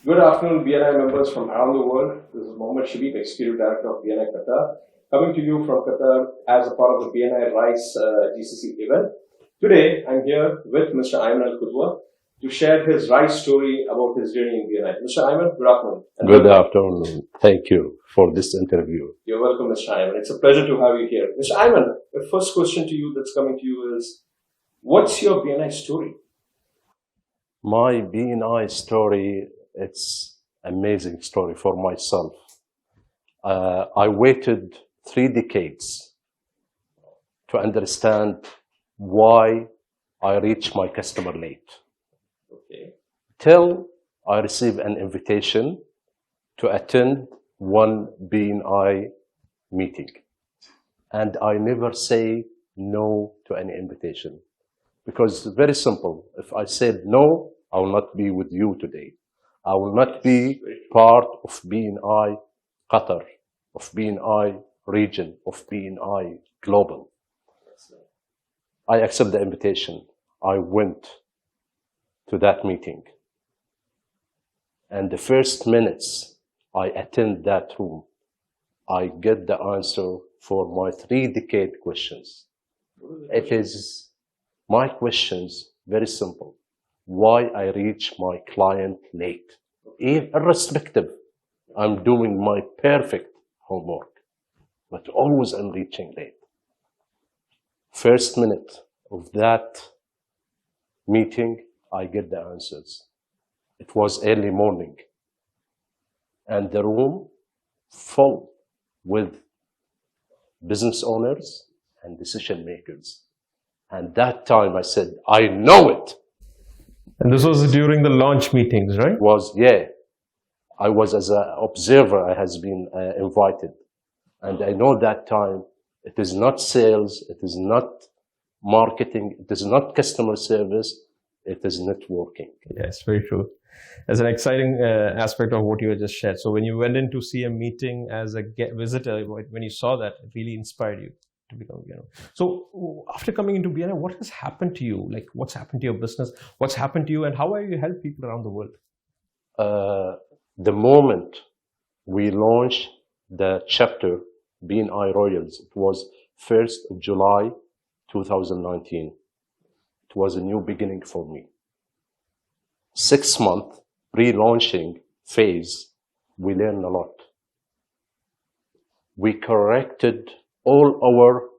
Good afternoon, BNI members from around the world. This is Mohammed Shabib, Executive Director of BNI Qatar, coming to you from Qatar as a part of the BNI GCC event. Today, I'm here with Mr. Ayman Al-Qudwa to share his RISE story about his journey in BNI. Mr. Ayman, good afternoon. Good afternoon. Thank you for this interview. You're welcome, Mr. Ayman. It's a pleasure to have you here. Mr. Ayman, the first question to you that's coming to you is, what's your BNI story? My BNI story, it's amazing story for myself. I waited 3 decades to understand why I reached my customer late. Okay. Till I received an invitation to attend one BNI meeting. And I never say no to any invitation. Because it's very simple. If I said no, I will not be with you today. I will not be part of BNI Qatar, of BNI region, of BNI global. I accept the invitation. I went to that meeting. And the first minutes I attend that room, I get the answer for my 3-decade questions. It is my questions, very simple. Why I reach my client late. Irrespective, I'm doing my perfect homework, but always I'm reaching late. First minute of that meeting, I get the answers. It was early morning, and the room full with business owners and decision makers. And that time I said, I know it. And this was during the launch meetings, right? I was as an observer, I has been invited. And I know that time, it is not sales, it is not marketing, it is not customer service, it is networking. Yes, very true. As an exciting aspect of what you just shared. So when you went in to see a meeting as a visitor, when you saw that, it really inspired you to become, So after coming into BNI, what has happened to you? Like, what's happened to your business? What's happened to you, and how have you helped people around the world? The moment we launched the chapter BNI Royals, it was 1st of July 2019. It was a new beginning for me. 6-month pre-launching phase, we learned a lot. We corrected all our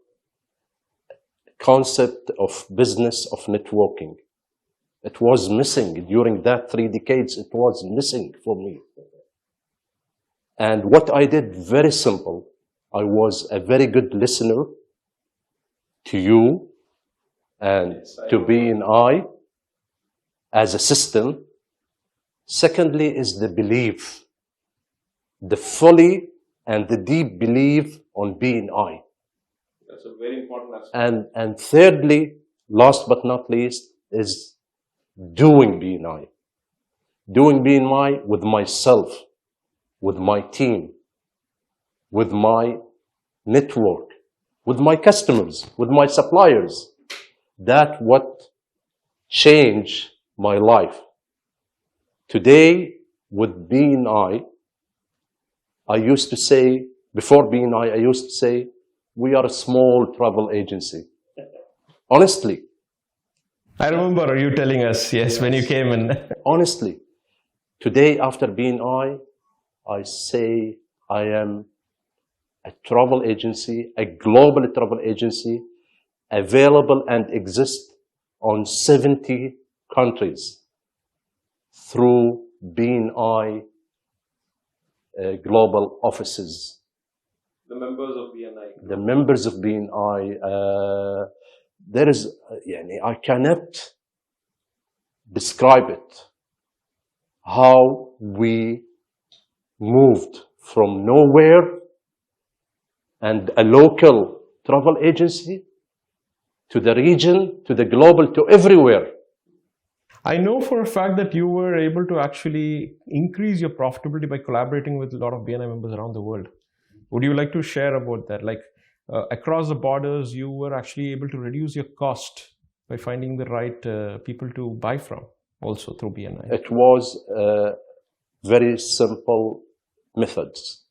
concept of business, of networking. It was missing during that 3 decades. It was missing for me. And what I did, very simple. I was a very good listener to you and to BNI as a system. Secondly is the belief, the fully and the deep belief on BNI. That's a very important aspect. And thirdly, last but not least, is doing BNI. Doing BNI with myself, with my team, with my network, with my customers, with my suppliers. That's what changed my life. Today, with BNI, I used to say, before BNI, I used to say, we are a small travel agency. Honestly. I remember you telling us, yes, when you came in. Honestly. Today, after BNI, I say I am a travel agency, a global travel agency, available and exist on 70 countries through BNI global offices. The members of BNI. The members of BNI, there is, I cannot describe it, how we moved from nowhere and a local travel agency to the region, to the global, to everywhere. I know for a fact that you were able to actually increase your profitability by collaborating with a lot of BNI members around the world. Would you like to share about that? Like across the borders, you were actually able to reduce your cost by finding the right people to buy from, also through BNI. It was very simple methods.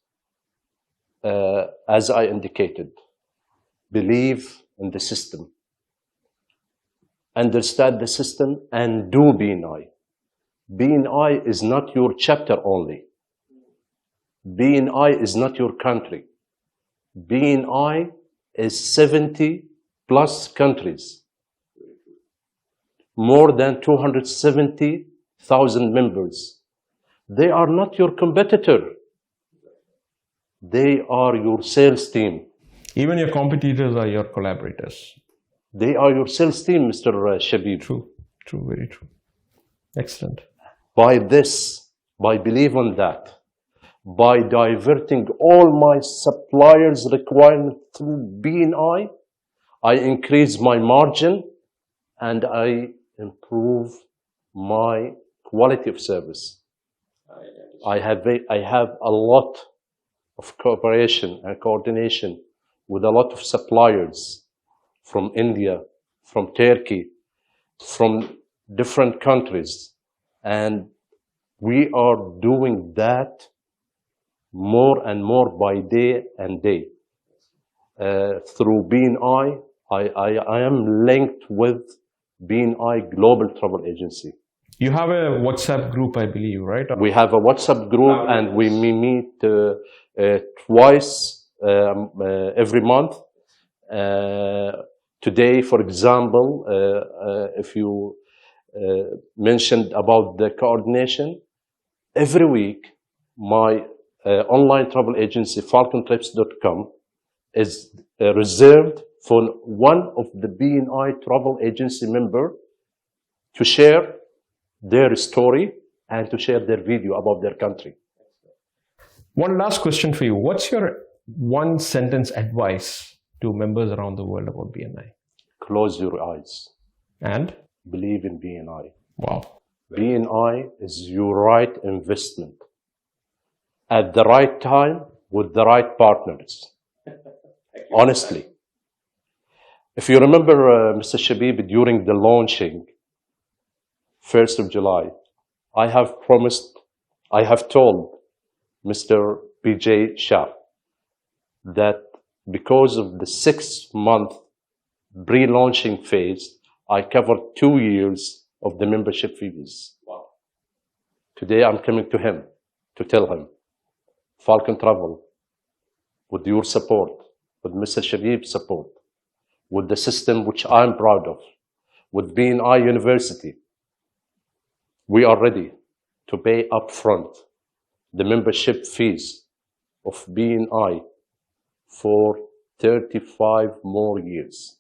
As I indicated, believe in the system, understand the system, and do BNI. BNI is not your chapter only. BNI is not your country. BNI is 70 plus countries, more than 270,000 members. They are not your competitor. They are your sales team. Even your competitors are your collaborators. They are your sales team, Mr. Shabib. True, very true. Excellent. By this, by believing that, by diverting all my suppliers' requirements through BNI, I increase my margin and I improve my quality of service. I have a lot of cooperation and coordination with a lot of suppliers from India, from Turkey, from different countries. And we are doing that more and more by day and day. Through BNI, I am linked with BNI Global Travel Agency. You have a WhatsApp group, I believe, right? We have a WhatsApp group and we meet twice every month. Today, for example, if you mentioned about the coordination, every week my online travel agency, falcontrips.com, is reserved for one of the BNI travel agency member to share their story and to share their video about their country. One last question for you. What's your one sentence advice to members around the world about BNI? Close your eyes. And? Believe in BNI. Wow. BNI is your right investment at the right time with the right partners. Honestly. If you remember, Mr. Shabib, during the launching, 1st of July, I have told Mr. PJ Shah that because of the 6-month pre-launching phase, I covered 2 years of the membership fees. Wow. Today I'm coming to him to tell him, Falcon Travel, with your support, with Mr. Shabib's support, with the system which I'm proud of, with BNI University, we are ready to pay upfront the membership fees of BNI for 35 more years.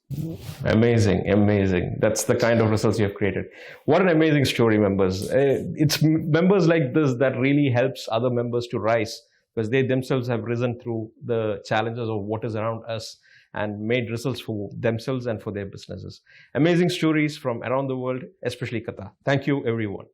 Amazing, amazing. That's the kind of results you have created. What an amazing story, members. It's members like this that really helps other members to rise, because they themselves have risen through the challenges of what is around us and made results for themselves and for their businesses. Amazing stories from around the world, especially Qatar. Thank you, everyone.